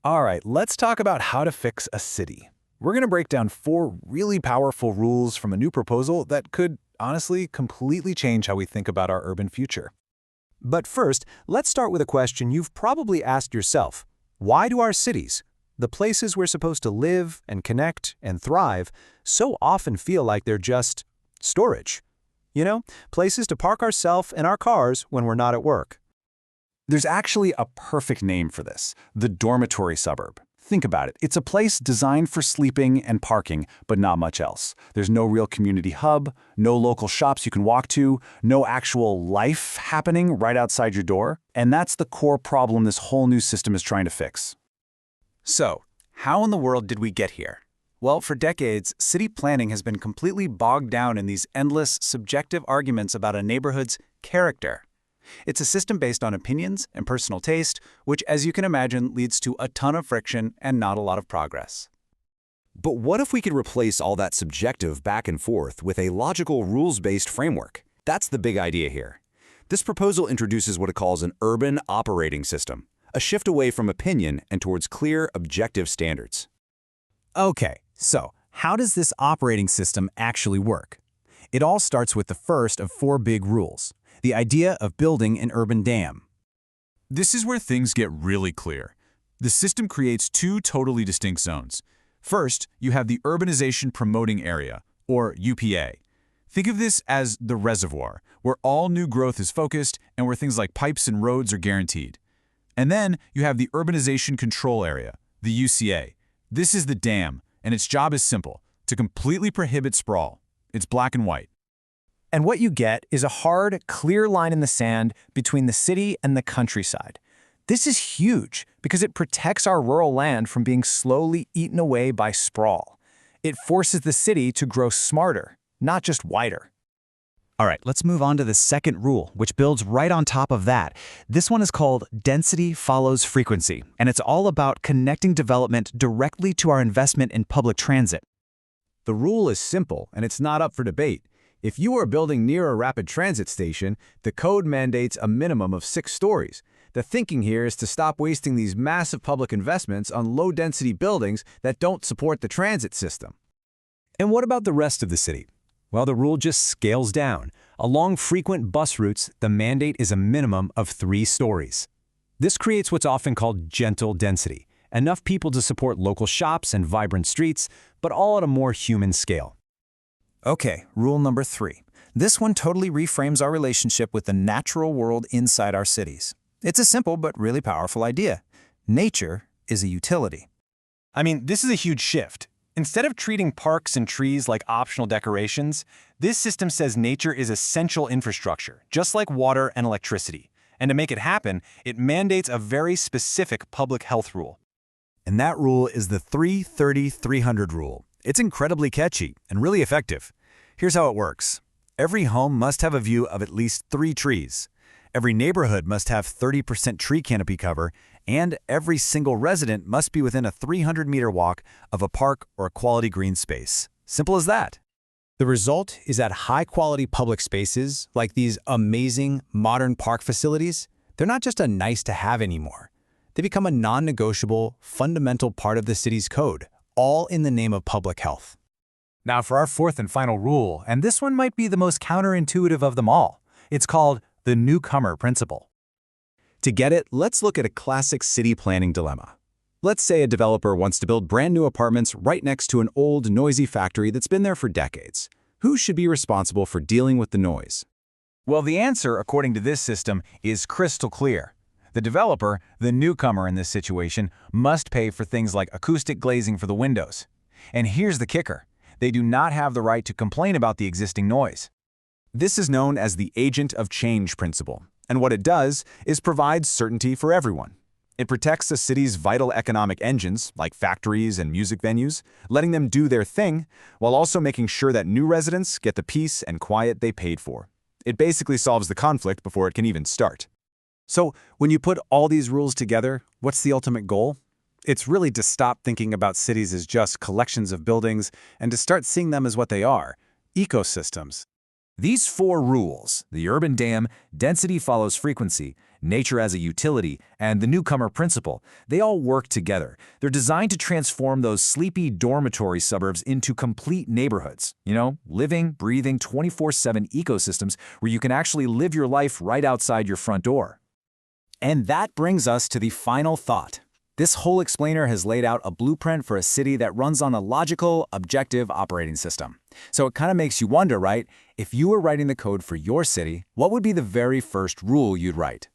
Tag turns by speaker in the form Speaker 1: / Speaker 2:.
Speaker 1: All right, let's talk about how to fix a city. We're going to break down 4 really powerful rules from a new proposal that could, honestly, completely change how we think about our urban future.
Speaker 2: But first, let's start with a question you've probably asked yourself. Why do our cities, the places we're supposed to live and connect and thrive, so often feel like they're just storage? You know, places to park ourselves and our cars when we're not at work.
Speaker 1: There's actually a perfect name for this, the dormitory suburb. Think about it. It's a place designed for sleeping and parking, but not much else. There's no real community hub, no local shops you can walk to, no actual life happening right outside your door. And that's the core problem this whole new system is trying to fix.
Speaker 3: So, how in the world did we get here? Well, for decades, city planning has been completely bogged down in these endless, subjective arguments about a neighborhood's character. It's a system based on opinions and personal taste, which, as you can imagine, leads to a ton of friction and not a lot of progress.
Speaker 2: But what if we could replace all that subjective back and forth with a logical, rules-based framework? That's the big idea here. This proposal introduces what it calls an urban operating system, a shift away from opinion and towards clear, objective standards.
Speaker 4: Okay, so how does this operating system actually work? It all starts with the first of 4 big rules, the idea of building an urban dam.
Speaker 5: This is where things get really clear. The system creates 2 totally distinct zones. First, you have the Urbanization Promoting Area, or UPA. Think of this as the reservoir, where all new growth is focused and where things like pipes and roads are guaranteed. And then you have the Urbanization Control Area, the UCA. This is the dam, and its job is simple, to completely prohibit sprawl. It's black and white.
Speaker 4: And what you get is a hard, clear line in the sand between the city and the countryside. This is huge because it protects our rural land from being slowly eaten away by sprawl. It forces the city to grow smarter, not just wider.
Speaker 6: All right, let's move on to the second rule, which builds right on top of that. This one is called density follows frequency, and it's all about connecting development directly to our investment in public transit.
Speaker 7: The rule is simple, and it's not up for debate. If you are building near a rapid transit station, the code mandates a minimum of 6 stories. The thinking here is to stop wasting these massive public investments on low-density buildings that don't support the transit system.
Speaker 2: And what about the rest of the city? Well, the rule just scales down. Along frequent bus routes, the mandate is a minimum of 3 stories. This creates what's often called gentle density, enough people to support local shops and vibrant streets, but all at a more human scale.
Speaker 4: Okay, rule number 3. This one totally reframes our relationship with the natural world inside our cities. It's a simple but really powerful idea. Nature is a utility.
Speaker 3: I mean, this is a huge shift. Instead of treating parks and trees like optional decorations, this system says nature is essential infrastructure, just like water and electricity. And to make it happen, it mandates a very specific public health rule.
Speaker 2: And that rule is the 330-300 rule. It's incredibly catchy and really effective. Here's how it works. Every home must have a view of at least 3 trees. Every neighborhood must have 30% tree canopy cover, and every single resident must be within a 300-meter walk of a park or a quality green space. Simple as that.
Speaker 4: The result is that high-quality public spaces, like these amazing modern park facilities, they're not just a nice-to-have anymore. They become a non-negotiable, fundamental part of the city's code, all in the name of public health.
Speaker 1: Now for our 4th and final rule, and this one might be the most counterintuitive of them all. It's called the newcomer principle.
Speaker 2: To get it, let's look at a classic city planning dilemma. Let's say a developer wants to build brand new apartments right next to an old, noisy factory that's been there for decades. Who should be responsible for dealing with the noise?
Speaker 3: Well, the answer, according to this system, is crystal clear. The developer, the newcomer in this situation, must pay for things like acoustic glazing for the windows. And here's the kicker. They do not have the right to complain about the existing noise.
Speaker 2: This is known as the agent of change principle, and what it does is provide certainty for everyone. It protects a city's vital economic engines, like factories and music venues, letting them do their thing, while also making sure that new residents get the peace and quiet they paid for. It basically solves the conflict before it can even start.
Speaker 7: So, when you put all these rules together, what's the ultimate goal? It's really to stop thinking about cities as just collections of buildings and to start seeing them as what they are, ecosystems.
Speaker 8: These 4 rules, the urban dam, density follows frequency,
Speaker 2: nature as a utility, and the newcomer principle. They all work together. They're designed to transform those sleepy dormitory suburbs into complete neighborhoods. Living, breathing, 24/7 ecosystems where you can actually live your life right outside your front door.
Speaker 3: And that brings us to the final thought. This whole explainer has laid out a blueprint for a city that runs on a logical, objective operating system. So it kind of makes you wonder, right? If you were writing the code for your city, what would be the very first rule you'd write?